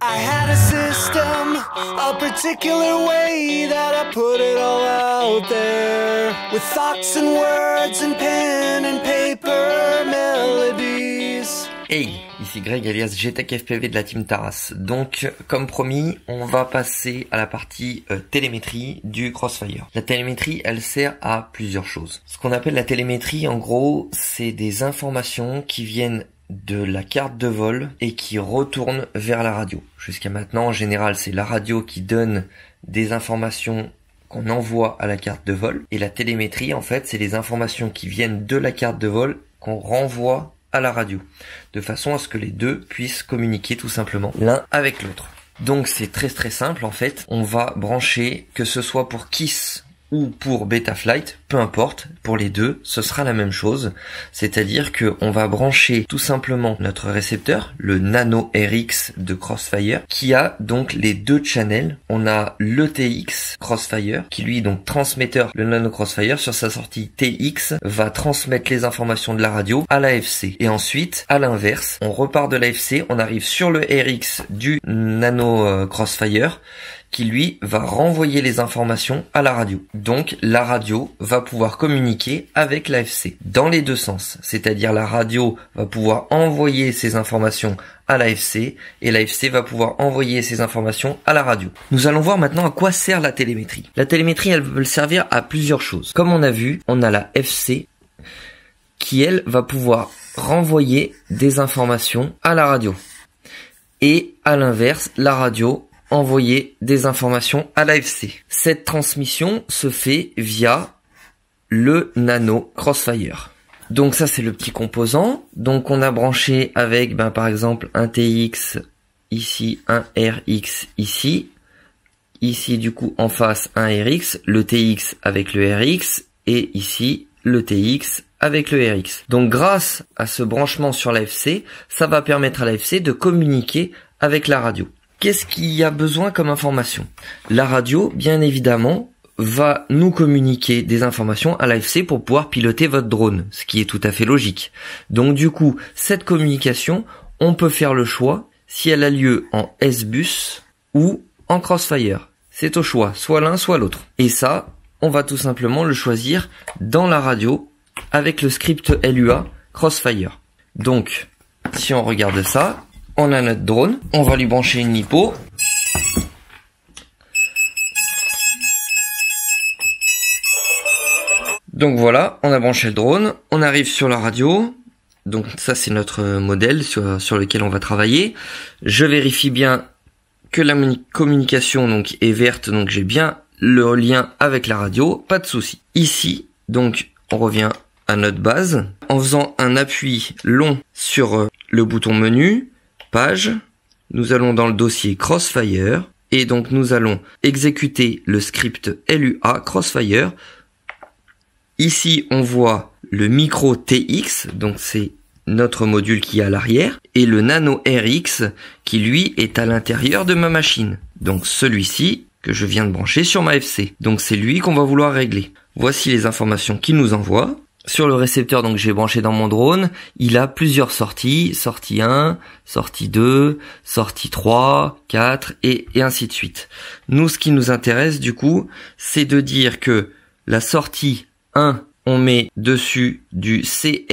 I had a system, a particular way that I put it all out there, with thoughts and words and pen and paper melodies. Hey, ici Greg alias GTechFPV de la team Taras. Donc, comme promis, on va passer à la partie télémétrie du Crossfire. La télémétrie, elle sert à plusieurs choses. Ce qu'on appelle la télémétrie, en gros, c'est des informations qui viennent de la carte de vol et qui retournent vers la radio. Jusqu'à maintenant, en général, c'est la radio qui donne des informations qu'on envoie à la carte de vol. Et la télémétrie, en fait, c'est les informations qui viennent de la carte de vol qu'on renvoie à la radio, de façon à ce que les deux puissent communiquer tout simplement l'un avec l'autre. Donc c'est très simple en fait, on va brancher, que ce soit pour KISS ou pour Betaflight, peu importe, pour les deux, ce sera la même chose, c'est-à-dire que on va brancher tout simplement notre récepteur, le Nano RX de Crossfire, qui a donc les deux channels. On a le TX Crossfire, qui lui donc transmetteur, le Nano Crossfire, sur sa sortie TX, va transmettre les informations de la radio à l'AFC. Et ensuite, à l'inverse, on repart de l'AFC, on arrive sur le RX du Nano Crossfire, qui lui va renvoyer les informations à la radio. Donc la radio va pouvoir communiquer avec l'AFC dans les deux sens, c'est-à-dire la radio va pouvoir envoyer ces informations à l'AFC et l'AFC va pouvoir envoyer ces informations à la radio. Nous allons voir maintenant à quoi sert la télémétrie. La télémétrie, elle peut servir à plusieurs choses. Comme on a vu, on a la FC qui, elle, va pouvoir renvoyer des informations à la radio. Et à l'inverse, la radio envoyer des informations à l'AFC. Cette transmission se fait via le Nano Crossfire. Donc ça, c'est le petit composant. Donc on a branché avec par exemple un TX ici, un RX ici. Ici du coup en face un RX, le TX avec le RX et ici le TX avec le RX. Donc grâce à ce branchement sur l'AFC, ça va permettre à l'AFC de communiquer avec la radio. Qu'est-ce qu'il y a besoin comme information? La radio, bien évidemment, va nous communiquer des informations à l'AFC pour pouvoir piloter votre drone, ce qui est tout à fait logique. Donc du coup, cette communication, on peut faire le choix si elle a lieu en S-Bus ou en Crossfire. C'est au choix, soit l'un, soit l'autre. Et ça, on va tout simplement le choisir dans la radio avec le script LUA Crossfire. Donc, si on regarde ça, on a notre drone, on va lui brancher une LiPo. Donc voilà, on a branché le drone, on arrive sur la radio. Donc ça c'est notre modèle sur lequel on va travailler. Je vérifie bien que la communication donc est verte, donc j'ai bien le lien avec la radio, pas de souci. Ici, donc on revient à notre base en faisant un appui long sur le bouton menu. Page, nous allons dans le dossier Crossfire et donc nous allons exécuter le script LUA Crossfire. Ici on voit le micro TX, donc c'est notre module qui est à l'arrière, et le Nano RX qui lui est à l'intérieur de ma machine. Donc celui-ci que je viens de brancher sur ma FC. Donc c'est lui qu'on va vouloir régler. Voici les informations qu'il nous envoie. Sur le récepteur donc j'ai branché dans mon drone, il a plusieurs sorties, sortie 1, sortie 2, sortie 3, 4 et ainsi de suite. Nous ce qui nous intéresse du coup, c'est de dire que la sortie 1, on met dessus du CRSF-TX,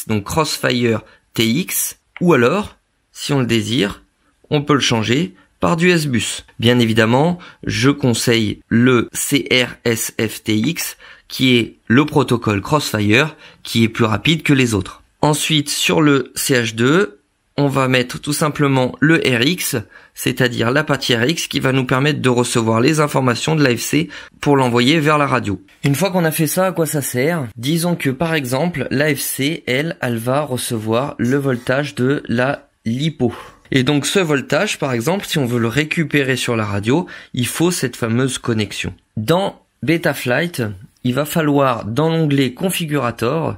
donc Crossfire TX, ou alors, si on le désire, on peut le changer par du S-Bus. Bien évidemment, je conseille le CRSF-TX, qui est le protocole Crossfire, qui est plus rapide que les autres. Ensuite, sur le CH2, on va mettre tout simplement le RX, c'est-à-dire la partie RX qui va nous permettre de recevoir les informations de l'AFC pour l'envoyer vers la radio. Une fois qu'on a fait ça, à quoi ça sert? Disons que par exemple, l'AFC, elle va recevoir le voltage de la LiPo. Et donc ce voltage, par exemple, si on veut le récupérer sur la radio, il faut cette fameuse connexion. Dans Betaflight, il va falloir, dans l'onglet Configurator,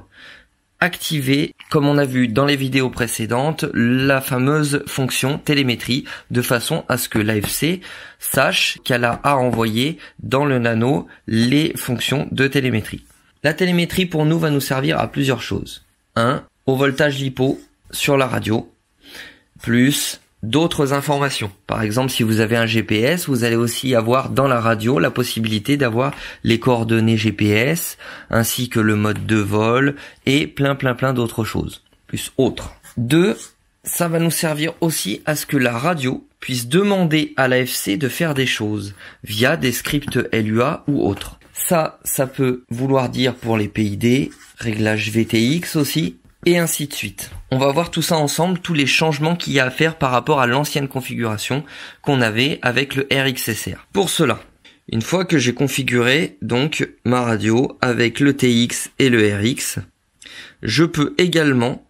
activer, comme on a vu dans les vidéos précédentes, la fameuse fonction télémétrie, de façon à ce que l'AFC sache qu'elle a à envoyer dans le nano les fonctions de télémétrie. La télémétrie, pour nous, va nous servir à plusieurs choses. 1. Au voltage LiPo sur la radio, plus d'autres informations. Par exemple, si vous avez un GPS, vous allez aussi avoir dans la radio la possibilité d'avoir les coordonnées GPS, ainsi que le mode de vol et plein d'autres choses, plus autres. 2, ça va nous servir aussi à ce que la radio puisse demander à l'AFC de faire des choses via des scripts LUA ou autres. Ça peut vouloir dire pour les PID, réglage VTX aussi, et ainsi de suite. On va voir tout ça ensemble, tous les changements qu'il y a à faire par rapport à l'ancienne configuration qu'on avait avec le RxSR. Pour cela, une fois que j'ai configuré donc ma radio avec le TX et le RX, je peux également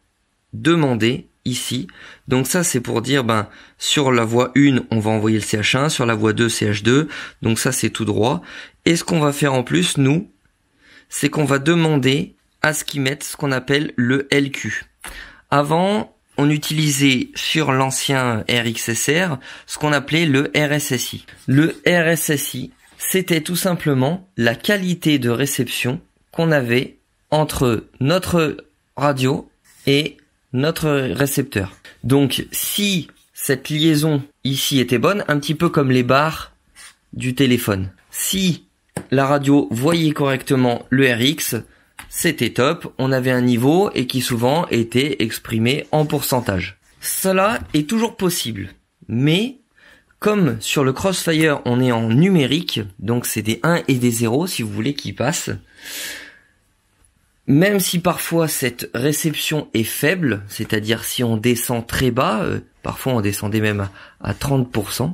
demander ici, donc ça c'est pour dire sur la voie 1 on va envoyer le CH1, sur la voie 2 CH2, donc ça c'est tout droit. Et ce qu'on va faire en plus nous, c'est qu'on va demander à ce qu'ils mettent ce qu'on appelle le LQ. Avant, on utilisait sur l'ancien RxSR ce qu'on appelait le RSSI. Le RSSI, c'était tout simplement la qualité de réception qu'on avait entre notre radio et notre récepteur. Donc, si cette liaison ici était bonne, un petit peu comme les barres du téléphone, si la radio voyait correctement le RX, c'était top, on avait un niveau et qui souvent était exprimé en pourcentage. Cela est toujours possible, mais comme sur le Crossfire on est en numérique, donc c'est des 1 et des 0 si vous voulez qui passent, même si parfois cette réception est faible, c'est-à-dire si on descend très bas, parfois on descendait même à 30%,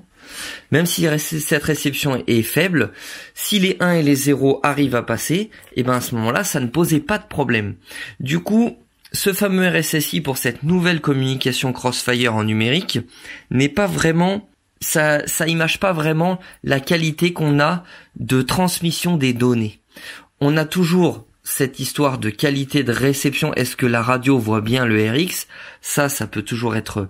même si cette réception est faible, si les 1 et les 0 arrivent à passer, et à ce moment-là, ça ne posait pas de problème. Du coup, ce fameux RSSI pour cette nouvelle communication Crossfire en numérique n'est pas vraiment, ça image pas vraiment la qualité qu'on a de transmission des données. On a toujours cette histoire de qualité de réception. Est-ce que la radio voit bien le RX? Ça peut toujours être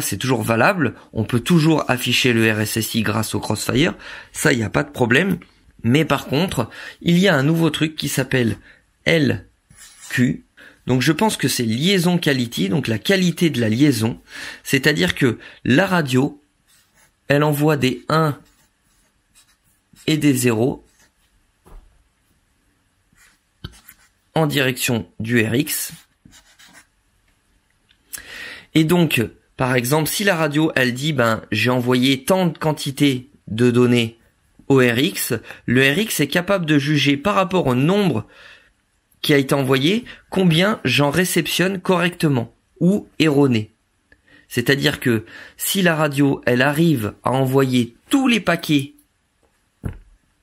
c'est toujours valable, on peut toujours afficher le RSSI grâce au Crossfire, ça il n'y a pas de problème, mais par contre, il y a un nouveau truc qui s'appelle LQ, donc je pense que c'est liaison quality, donc la qualité de la liaison, c'est-à-dire que la radio, elle envoie des 1 et des 0 en direction du RX. Et donc, par exemple, si la radio, elle dit, j'ai envoyé tant de quantité de données au RX, le RX est capable de juger par rapport au nombre qui a été envoyé, combien j'en réceptionne correctement ou erroné. C'est-à-dire que si la radio, elle arrive à envoyer tous les paquets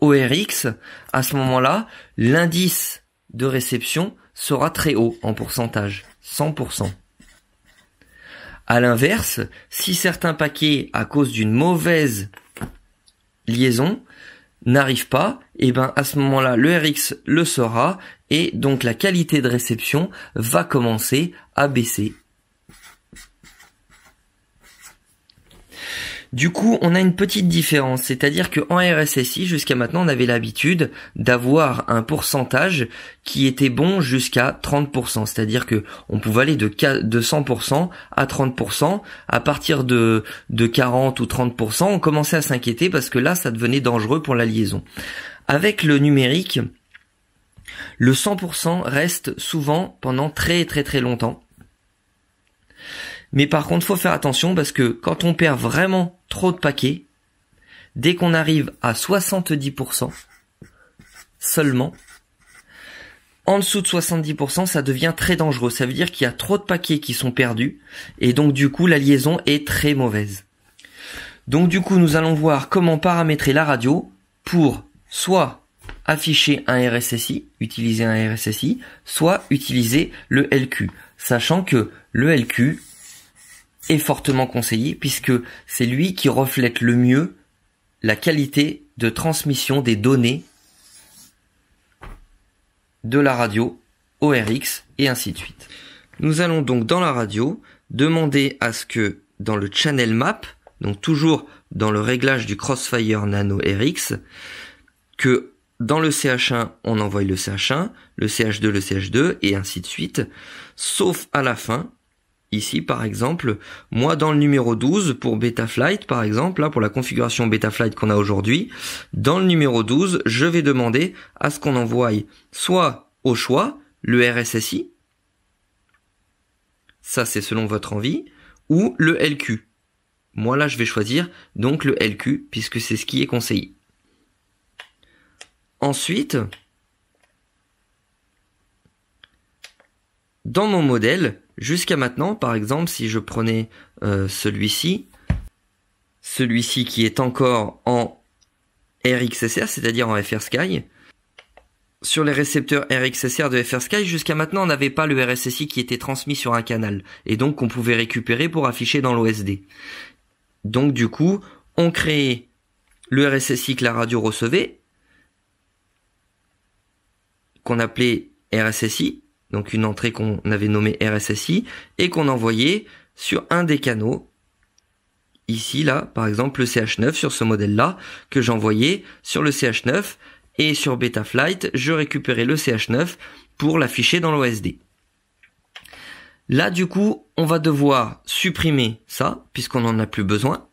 au RX, à ce moment-là, l'indice de réception sera très haut en pourcentage, 100%. À l'inverse, si certains paquets, à cause d'une mauvaise liaison, n'arrivent pas, à ce moment-là, le RX le saura et donc la qualité de réception va commencer à baisser. Du coup, on a une petite différence, c'est-à-dire qu'en RSSI, jusqu'à maintenant, on avait l'habitude d'avoir un pourcentage qui était bon jusqu'à 30%, c'est-à-dire que on pouvait aller de 100% à 30%, à partir de 40 ou 30%, on commençait à s'inquiéter parce que là, ça devenait dangereux pour la liaison. Avec le numérique, le 100% reste souvent pendant très longtemps. Mais par contre, faut faire attention parce que quand on perd vraiment trop de paquets, dès qu'on arrive à 70% seulement, en dessous de 70%, ça devient très dangereux. Ça veut dire qu'il y a trop de paquets qui sont perdus et donc du coup, la liaison est très mauvaise. Donc du coup, nous allons voir comment paramétrer la radio pour soit afficher un RSSI, utiliser un RSSI, soit utiliser le LQ, sachant que le LQ est fortement conseillé puisque c'est lui qui reflète le mieux la qualité de transmission des données de la radio au RX et ainsi de suite. Nous allons donc dans la radio demander à ce que dans le channel map, donc toujours dans le réglage du Crossfire Nano RX, que dans le CH1 on envoie le CH1, le CH2 le CH2 et ainsi de suite, sauf à la fin, ici par exemple, moi dans le numéro 12 pour Betaflight par exemple, là pour la configuration Betaflight qu'on a aujourd'hui, dans le numéro 12, je vais demander à ce qu'on envoie soit au choix le RSSI, ça c'est selon votre envie, ou le LQ. Moi là je vais choisir donc le LQ puisque c'est ce qui est conseillé. Ensuite, dans mon modèle, jusqu'à maintenant, par exemple, si je prenais celui-ci qui est encore en RXSR, c'est-à-dire en FrSky, sur les récepteurs RXSR de FrSky, jusqu'à maintenant, on n'avait pas le RSSI qui était transmis sur un canal, et donc qu'on pouvait récupérer pour afficher dans l'OSD. Donc du coup, on créait le RSSI que la radio recevait, qu'on appelait RSSI, donc une entrée qu'on avait nommée RSSI, et qu'on envoyait sur un des canaux, ici, là, par exemple le CH9 sur ce modèle-là, que j'envoyais sur le CH9, et sur Betaflight, je récupérais le CH9 pour l'afficher dans l'OSD. Là, du coup, on va devoir supprimer ça, puisqu'on n'en a plus besoin.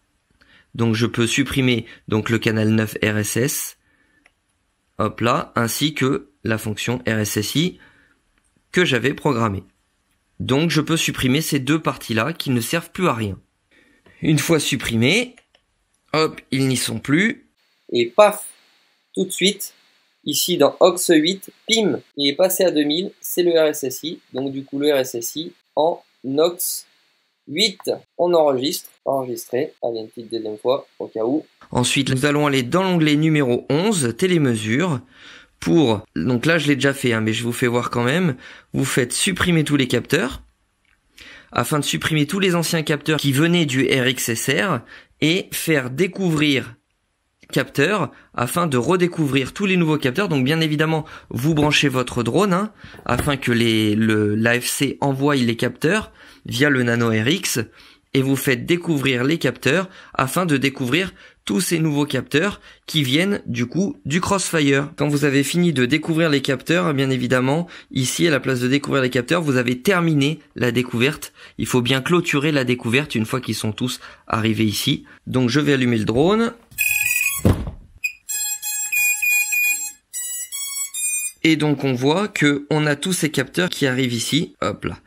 Donc je peux supprimer donc le canal 9 RSS, hop là, ainsi que la fonction RSSI que j'avais programmée. Donc je peux supprimer ces deux parties-là qui ne servent plus à rien. Une fois supprimés, hop, ils n'y sont plus. Et paf, tout de suite, ici dans OX 8, pim, il est passé à 2000, c'est le RSSI. Donc du coup le RSSI en OX 8. On enregistre, enregistré. Allez, une petite deuxième fois, au cas où. Ensuite, nous allons aller dans l'onglet numéro 11, télémesure. Donc là je l'ai déjà fait, mais je vous fais voir quand même. Vous faites supprimer tous les capteurs, afin de supprimer tous les anciens capteurs qui venaient du RXSR, et faire découvrir capteurs, afin de redécouvrir tous les nouveaux capteurs. Donc bien évidemment, vous branchez votre drone, afin que l'AFC envoie les capteurs via le Nano RX, et vous faites découvrir les capteurs, afin de découvrir tous ces nouveaux capteurs qui viennent du coup du Crossfire. Quand vous avez fini de découvrir les capteurs, bien évidemment, ici à la place de découvrir les capteurs, vous avez terminé la découverte. Il faut bien clôturer la découverte une fois qu'ils sont tous arrivés ici. Donc je vais allumer le drone. Et donc on voit que on a tous ces capteurs qui arrivent ici, hop là.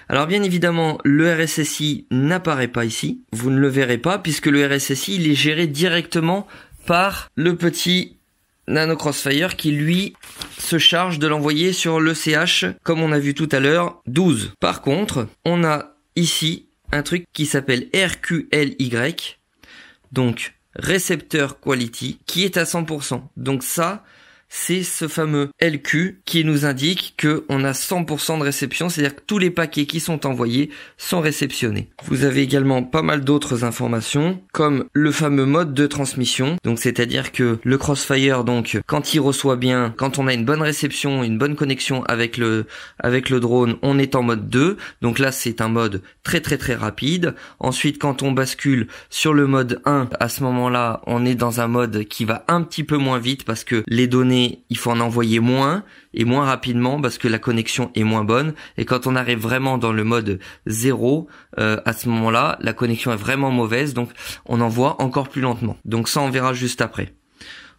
Alors bien évidemment, le RSSI n'apparaît pas ici, vous ne le verrez pas puisque le RSSI il est géré directement par le petit Nano Crossfire qui lui se charge de l'envoyer sur le CH comme on a vu tout à l'heure 12. Par contre, on a ici un truc qui s'appelle RQLY, donc récepteur quality, qui est à 100%. Donc ça, c'est ce fameux LQ qui nous indique que on a 100% de réception, c'est-à-dire que tous les paquets qui sont envoyés sont réceptionnés. Vous avez également pas mal d'autres informations, comme le fameux mode de transmission. Donc c'est-à-dire que le Crossfire, donc quand il reçoit bien, quand on a une bonne réception, une bonne connexion avec le drone, on est en mode 2. Donc là c'est un mode très rapide. Ensuite quand on bascule sur le mode 1, à ce moment-là, on est dans un mode qui va un petit peu moins vite parce que les données, il faut en envoyer moins et moins rapidement parce que la connexion est moins bonne. Et quand on arrive vraiment dans le mode 0, à ce moment-là, la connexion est vraiment mauvaise, donc on envoie encore plus lentement. Donc ça, on verra juste après.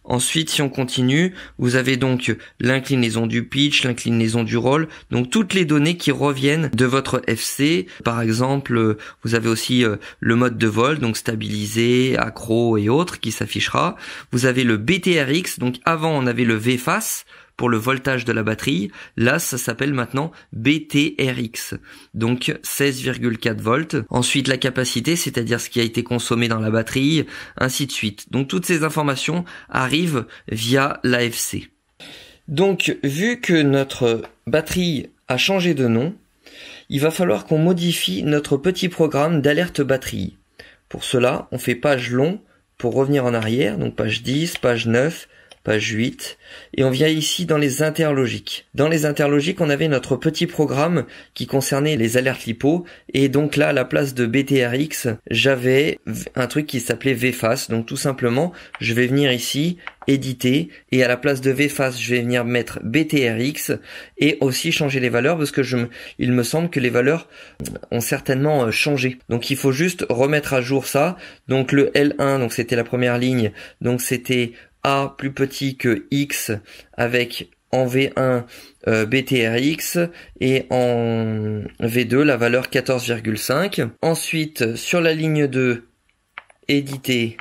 Ensuite, si on continue, vous avez donc l'inclinaison du pitch, l'inclinaison du roll, donc toutes les données qui reviennent de votre FC. Par exemple, vous avez aussi le mode de vol, donc stabilisé, accro et autres qui s'affichera. Vous avez le BTRX, donc avant on avait le VFAS pour le voltage de la batterie. Là, ça s'appelle maintenant BTRX, donc 16,4 volts. Ensuite, la capacité, c'est-à-dire ce qui a été consommé dans la batterie, ainsi de suite. Donc, toutes ces informations arrivent via l'AFC. Donc, vu que notre batterie a changé de nom, il va falloir qu'on modifie notre petit programme d'alerte batterie. Pour cela, on fait page long pour revenir en arrière, donc page 10, page 9, page 8, et on vient ici dans les interlogiques. Dans les interlogiques, on avait notre petit programme qui concernait les alertes LiPo, et donc là, à la place de BTRX, j'avais un truc qui s'appelait VFAS. Donc tout simplement, je vais venir ici, éditer, et à la place de VFAS, je vais venir mettre BTRX, et aussi changer les valeurs, parce que il me semble que les valeurs ont certainement changé. Donc il faut juste remettre à jour ça. Donc le L1, donc c'était la première ligne, donc c'était A plus petit que X avec en V1 BTRX et en V2 la valeur 14,5. Ensuite sur la ligne 2, éditer,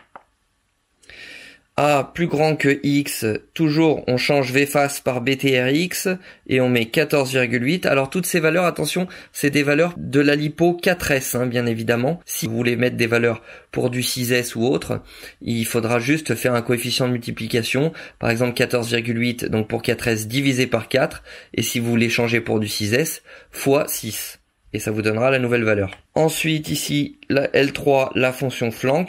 A plus grand que X, toujours on change VFAS par BTRX et on met 14,8. Alors toutes ces valeurs, attention, c'est des valeurs de la LiPo 4S, hein, bien évidemment. Si vous voulez mettre des valeurs pour du 6S ou autre, il faudra juste faire un coefficient de multiplication, par exemple 14,8, donc pour 4S divisé par 4, et si vous voulez changer pour du 6S, fois 6. Et ça vous donnera la nouvelle valeur. Ensuite ici, la L3, la fonction flanc,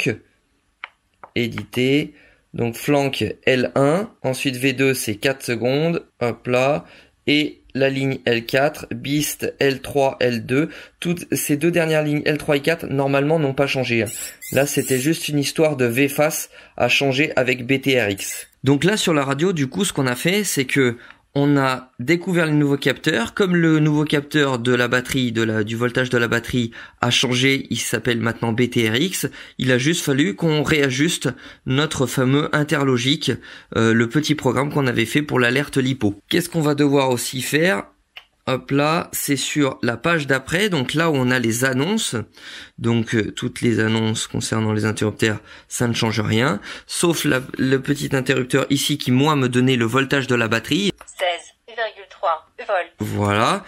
éditer. Donc flanc L1, ensuite V2 c'est 4 secondes, hop là, et la ligne L4, BIST L3, L2, toutes ces deux dernières lignes L3 et 4 normalement n'ont pas changé. Là c'était juste une histoire de VFAS à changer avec BTRX. Donc là sur la radio du coup ce qu'on a fait c'est que on a découvert les nouveaux capteurs. Comme le nouveau capteur de la batterie, du voltage de la batterie a changé, il s'appelle maintenant BTRX. Il a juste fallu qu'on réajuste notre fameux interlogique, le petit programme qu'on avait fait pour l'alerte LiPo. Qu'est-ce qu'on va devoir aussi faire ? Hop là, c'est sur la page d'après, donc là où on a les annonces, donc toutes les annonces concernant les interrupteurs, ça ne change rien, sauf le petit interrupteur ici qui moi me donnait le voltage de la batterie. 16,3 volts. Voilà,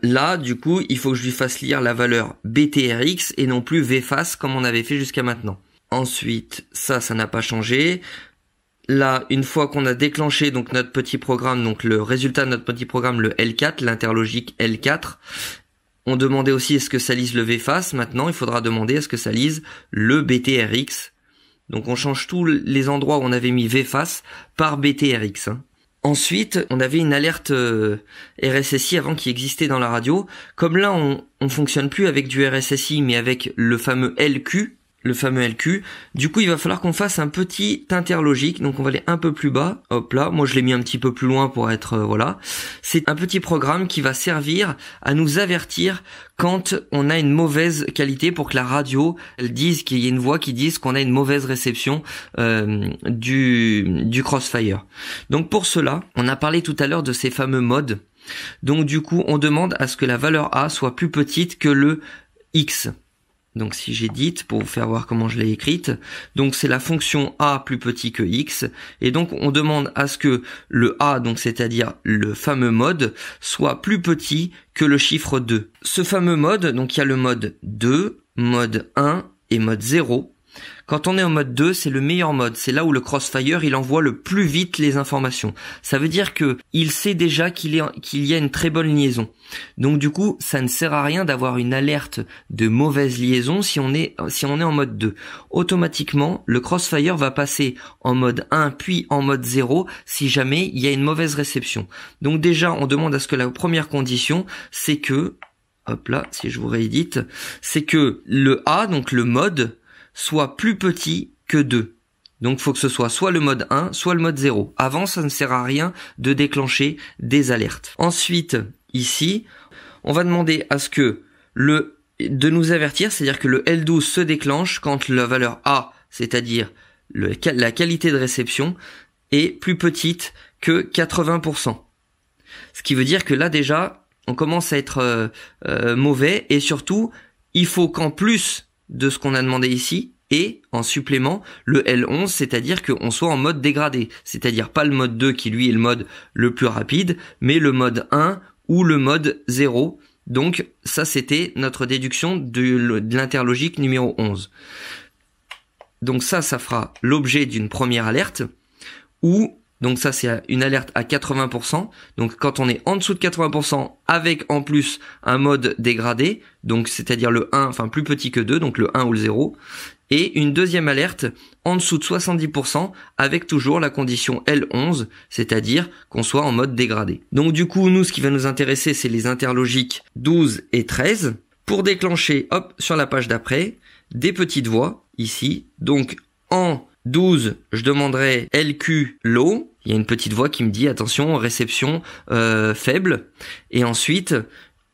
là du coup il faut que je lui fasse lire la valeur BTRX et non plus VFAS comme on avait fait jusqu'à maintenant. Ensuite, ça n'a pas changé. Là, une fois qu'on a déclenché donc notre petit programme, donc le résultat de notre petit programme, le L4, l'interlogique L4, on demandait aussi est-ce que ça lise le VFAS. Maintenant, il faudra demander est-ce que ça lise le BTRX. Donc on change tous les endroits où on avait mis VFAS par BTRX. Ensuite, on avait une alerte RSSI avant qui existait dans la radio. Comme là, on fonctionne plus avec du RSSI, mais avec le fameux LQ. Du coup il va falloir qu'on fasse un petit interlogique, donc on va aller un peu plus bas, hop là, moi je l'ai mis un petit peu plus loin pour être, voilà, c'est un petit programme qui va servir à nous avertir quand on a une mauvaise qualité pour que la radio, elle dise qu'il y a une voix qui dise qu'on a une mauvaise réception du Crossfire. Donc pour cela, on a parlé tout à l'heure de ces fameux modes, donc du coup on demande à ce que la valeur A soit plus petite que le X. Donc si j'édite pour vous faire voir comment je l'ai écrite, donc c'est la fonction A plus petit que X, et donc on demande à ce que le A, donc c'est-à-dire le fameux mode, soit plus petit que le chiffre 2. Ce fameux mode, donc il y a le mode 2, mode 1 et mode 0. Quand on est en mode 2, c'est le meilleur mode, c'est là où le Crossfire il envoie le plus vite les informations. Ça veut dire que il sait déjà qu'il y a une très bonne liaison. Donc du coup, ça ne sert à rien d'avoir une alerte de mauvaise liaison si on est en mode 2. Automatiquement, le Crossfire va passer en mode 1 puis en mode 0 si jamais il y a une mauvaise réception. Donc déjà, on demande à ce que la première condition, c'est que, hop là, si je vous réédite, c'est que le A, donc le mode, soit plus petit que 2. Donc il faut que ce soit le mode 1, soit le mode 0. Avant, ça ne sert à rien de déclencher des alertes. Ensuite, ici, on va demander à ce que de nous avertir, c'est-à-dire que le L12 se déclenche quand la valeur A, c'est-à-dire la qualité de réception, est plus petite que 80%. Ce qui veut dire que là déjà, on commence à être mauvais, et surtout, il faut qu'en plus de ce qu'on a demandé ici, et en supplément le L11, c'est-à-dire qu'on soit en mode dégradé, c'est-à-dire pas le mode 2 qui lui est le mode le plus rapide, mais le mode 1 ou le mode 0. Donc ça c'était notre déduction de l'interlogique numéro 11. Donc ça fera l'objet d'une première alerte, ou donc ça c'est une alerte à 80%, donc quand on est en dessous de 80% avec en plus un mode dégradé, donc c'est-à-dire le 1, enfin plus petit que 2, donc le 1 ou le 0, et une deuxième alerte en dessous de 70% avec toujours la condition L11, c'est-à-dire qu'on soit en mode dégradé. Donc du coup, nous, ce qui va nous intéresser, c'est les interlogiques 12 et 13. Pour déclencher, hop, sur la page d'après, des petites voix, ici. Donc en 12, je demanderai LQ low. Il y a une petite voix qui me dit attention, réception faible. Et ensuite,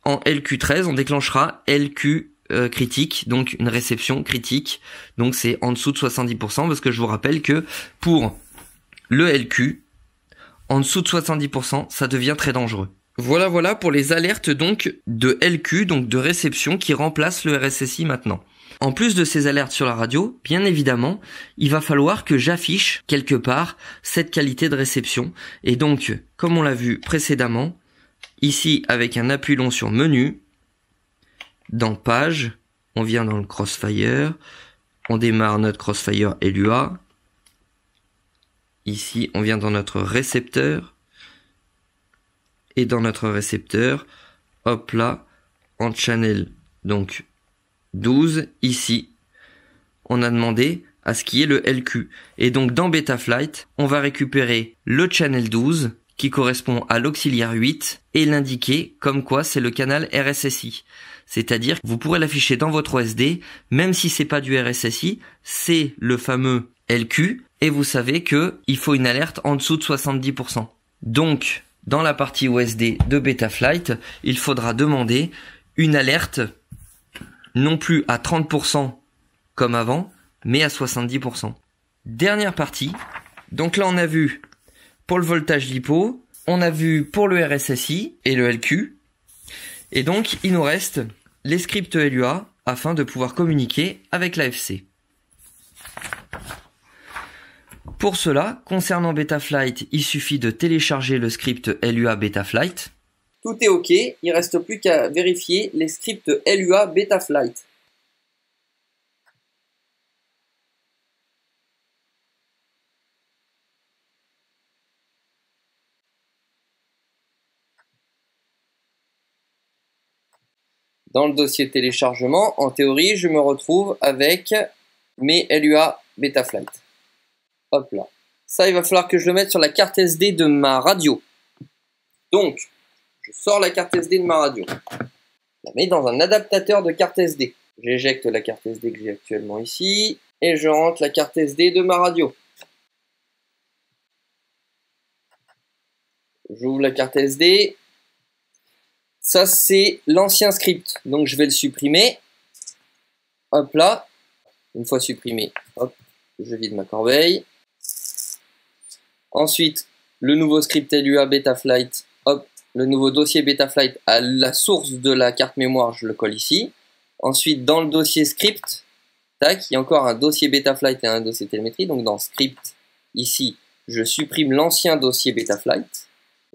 en LQ13, on déclenchera LQ critique, donc une réception critique. Donc c'est en dessous de 70%, parce que je vous rappelle que pour le LQ, en dessous de 70%, ça devient très dangereux. Voilà pour les alertes donc de LQ, donc de réception, qui remplacent le RSSI maintenant. En plus de ces alertes sur la radio, bien évidemment, il va falloir que j'affiche quelque part cette qualité de réception. Et donc, comme on l'a vu précédemment, ici avec un appui long sur menu, dans page, on vient dans le Crossfire, on démarre notre Crossfire LUA. Ici, on vient dans notre récepteur. Et dans notre récepteur, hop là, en channel donc 12, ici, on a demandé à ce qui est le LQ. Et donc dans Betaflight, on va récupérer le channel 12 qui correspond à l'auxiliaire 8 et l'indiquer comme quoi c'est le canal RSSI. C'est-à-dire que vous pourrez l'afficher dans votre OSD, même si c'est pas du RSSI, c'est le fameux LQ et vous savez que il faut une alerte en dessous de 70%. Donc, dans la partie OSD de Betaflight, il faudra demander une alerte non plus à 30% comme avant, mais à 70%. Dernière partie. Donc là, on a vu pour le voltage LiPo, on a vu pour le RSSI et le LQ. Et donc, il nous reste les scripts LUA afin de pouvoir communiquer avec l'AFC. Pour cela, concernant Betaflight, il suffit de télécharger le script LUA Betaflight. Tout est OK, il reste plus qu'à vérifier les scripts LUA Betaflight. Dans le dossier téléchargement, en théorie, je me retrouve avec mes LUA Betaflight. Hop là. Ça, il va falloir que je le mette sur la carte SD de ma radio. Donc, je sors la carte SD de ma radio. Je la mets dans un adaptateur de carte SD. J'éjecte la carte SD que j'ai actuellement ici. Et je rentre la carte SD de ma radio. J'ouvre la carte SD. Ça, c'est l'ancien script. Donc, je vais le supprimer. Hop là. Une fois supprimé, hop, je vide ma corbeille. Ensuite, le nouveau script LUA Betaflight, hop, le nouveau dossier Betaflight à la source de la carte mémoire, je le colle ici. Ensuite, dans le dossier script, tac, il y a encore un dossier Betaflight et un dossier télémétrie. Donc, dans script, ici, je supprime l'ancien dossier Betaflight.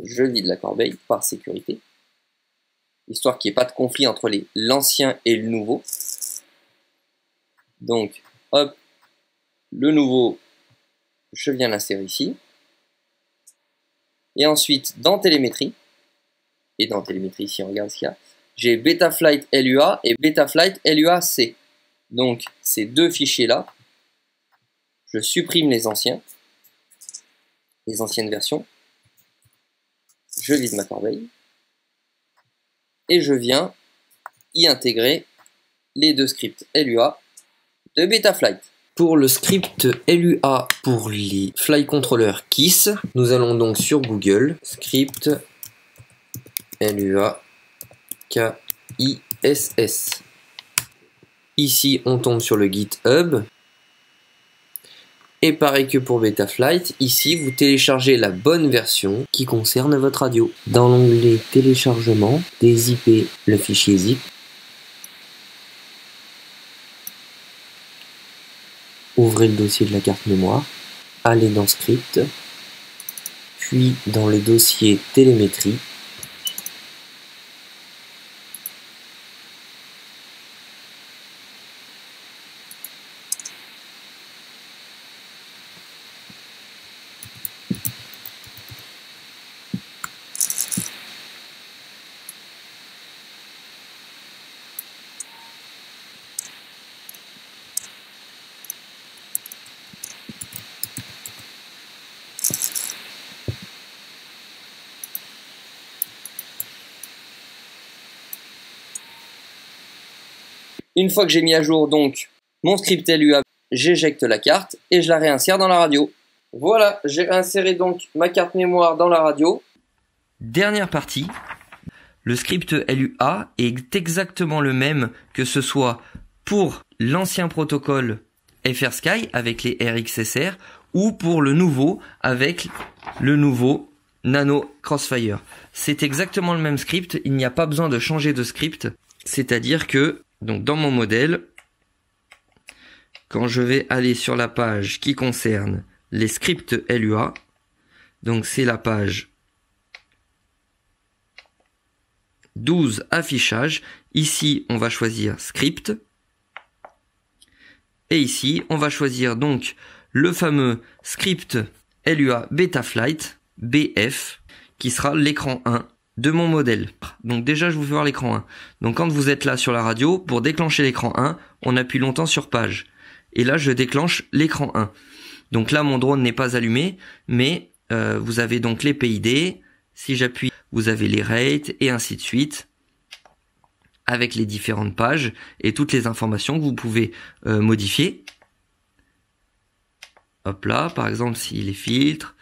Je vide la corbeille par sécurité. Histoire qu'il n'y ait pas de conflit entre l'ancien et le nouveau. Donc, hop, le nouveau, je viens l'insérer ici. Et ensuite, dans télémétrie, et dans télémétrie ici, on regarde ce qu'il y a, j'ai Betaflight LUA et Betaflight LUA-C. Donc, ces deux fichiers-là, je supprime les anciennes versions, je vide ma corbeille, et je viens y intégrer les deux scripts LUA de Betaflight. Pour le script LUA pour les fly controllers KISS, nous allons donc sur Google, script LUA KISS. Ici, on tombe sur le GitHub. Et pareil que pour Betaflight, ici, vous téléchargez la bonne version qui concerne votre radio. Dans l'onglet téléchargement, des IP, le fichier zip. Ouvrez le dossier de la carte mémoire, allez dans Script, puis dans le dossier Télémétrie, Une fois que j'ai mis à jour donc mon script LUA, j'éjecte la carte et je la réinsère dans la radio. Voilà, j'ai réinséré donc ma carte mémoire dans la radio. Dernière partie, le script LUA est exactement le même que ce soit pour l'ancien protocole FrSky avec les RxSR ou pour le nouveau avec le nouveau Nano Crossfire. C'est exactement le même script, il n'y a pas besoin de changer de script, c'est-à-dire que donc dans mon modèle, quand je vais aller sur la page qui concerne les scripts LUA, donc c'est la page 12 affichage, ici on va choisir script, et ici on va choisir donc le fameux script LUA Betaflight BF qui sera l'écran 1 de mon modèle. Donc déjà je vous fais voir l'écran 1. Donc quand vous êtes là sur la radio, pour déclencher l'écran 1, on appuie longtemps sur page. Et là je déclenche l'écran 1. Donc là mon drone n'est pas allumé, mais vous avez donc les PID. Si j'appuie, vous avez les rates et ainsi de suite, avec les différentes pages et toutes les informations que vous pouvez modifier. Hop là, par exemple, si les filtres,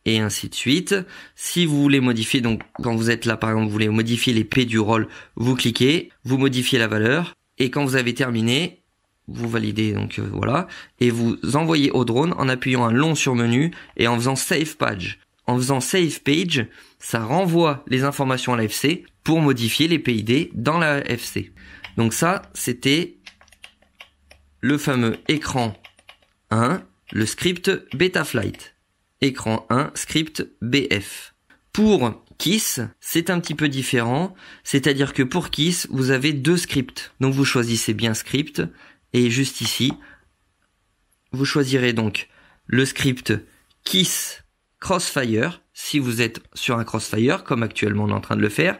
et ainsi de suite. Si vous voulez modifier, donc quand vous êtes là, par exemple, vous voulez modifier les P du roll, vous cliquez, vous modifiez la valeur, et quand vous avez terminé, vous validez, donc voilà, et vous envoyez au drone en appuyant un long sur menu et en faisant Save Page. En faisant Save Page, ça renvoie les informations à la FC pour modifier les PID dans la FC. Donc ça, c'était le fameux écran 1, le script Betaflight. Écran 1, script BF. Pour KISS, c'est un petit peu différent, c'est-à-dire que pour KISS, vous avez deux scripts. Donc vous choisissez bien script, et juste ici, vous choisirez donc le script KISS Crossfire, si vous êtes sur un Crossfire, comme actuellement on est en train de le faire,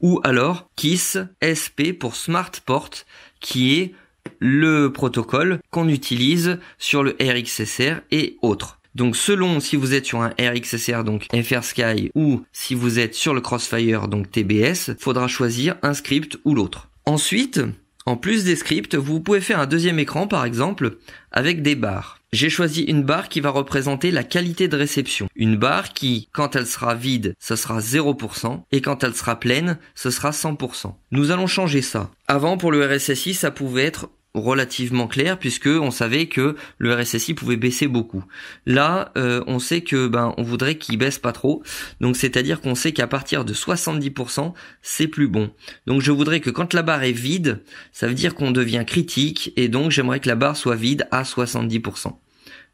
ou alors KISS SP pour Smart Port, qui est le protocole qu'on utilise sur le RxSR et autres. Donc selon si vous êtes sur un RxSR, donc FrSky, ou si vous êtes sur le Crossfire, donc TBS, faudra choisir un script ou l'autre. Ensuite, en plus des scripts, vous pouvez faire un deuxième écran par exemple avec des barres. J'ai choisi une barre qui va représenter la qualité de réception. Une barre qui, quand elle sera vide, ce sera 0%, et quand elle sera pleine, ce sera 100%. Nous allons changer ça. Avant, pour le RSSI, ça pouvait être relativement clair puisque on savait que le RSSI pouvait baisser beaucoup. Là, on sait que on voudrait qu'il baisse pas trop. Donc c'est-à-dire qu'on sait qu'à partir de 70%, c'est plus bon. Donc je voudrais que quand la barre est vide, ça veut dire qu'on devient critique et donc j'aimerais que la barre soit vide à 70%.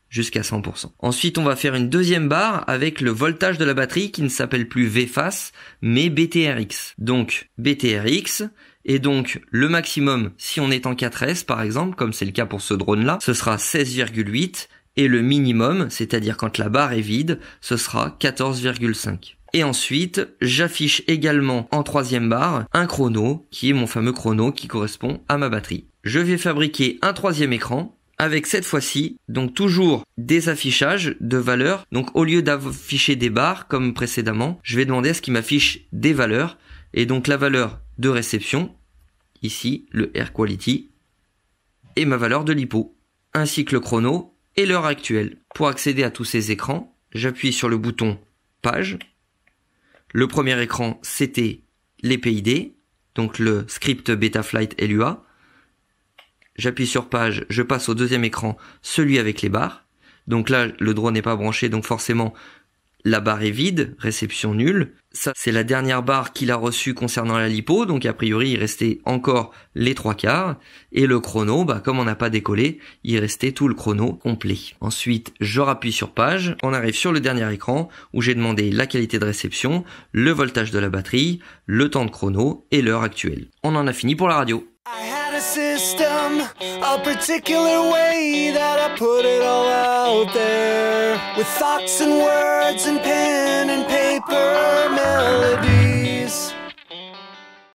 Jusqu'à 100%. Ensuite, on va faire une deuxième barre avec le voltage de la batterie qui ne s'appelle plus VFAS, mais BTRX. Donc, BTRX, et donc le maximum, si on est en 4S par exemple, comme c'est le cas pour ce drone-là, ce sera 16,8, et le minimum, c'est-à-dire quand la barre est vide, ce sera 14,5. Et ensuite, j'affiche également en troisième barre un chrono, qui est mon fameux chrono qui correspond à ma batterie. Je vais fabriquer un troisième écran, avec cette fois-ci, donc toujours des affichages de valeurs. Donc au lieu d'afficher des barres comme précédemment, je vais demander à ce qu'il m'affiche des valeurs. Et donc la valeur de réception, ici le Air Quality, et ma valeur de LiPo, ainsi que le chrono et l'heure actuelle. Pour accéder à tous ces écrans, j'appuie sur le bouton page. Le premier écran, c'était les PID, donc le script Betaflight LUA. J'appuie sur page, je passe au deuxième écran, celui avec les barres. Donc là, le drone n'est pas branché, donc forcément, la barre est vide, réception nulle. Ça, c'est la dernière barre qu'il a reçue concernant la LiPo, donc a priori, il restait encore les 3/4. Et le chrono, comme on n'a pas décollé, il restait tout le chrono complet. Ensuite, je rappuie sur page, on arrive sur le dernier écran, où j'ai demandé la qualité de réception, le voltage de la batterie, le temps de chrono et l'heure actuelle. On en a fini pour la radio. System, a particular way that I put it all out there, with thoughts and words and pen and paper melody.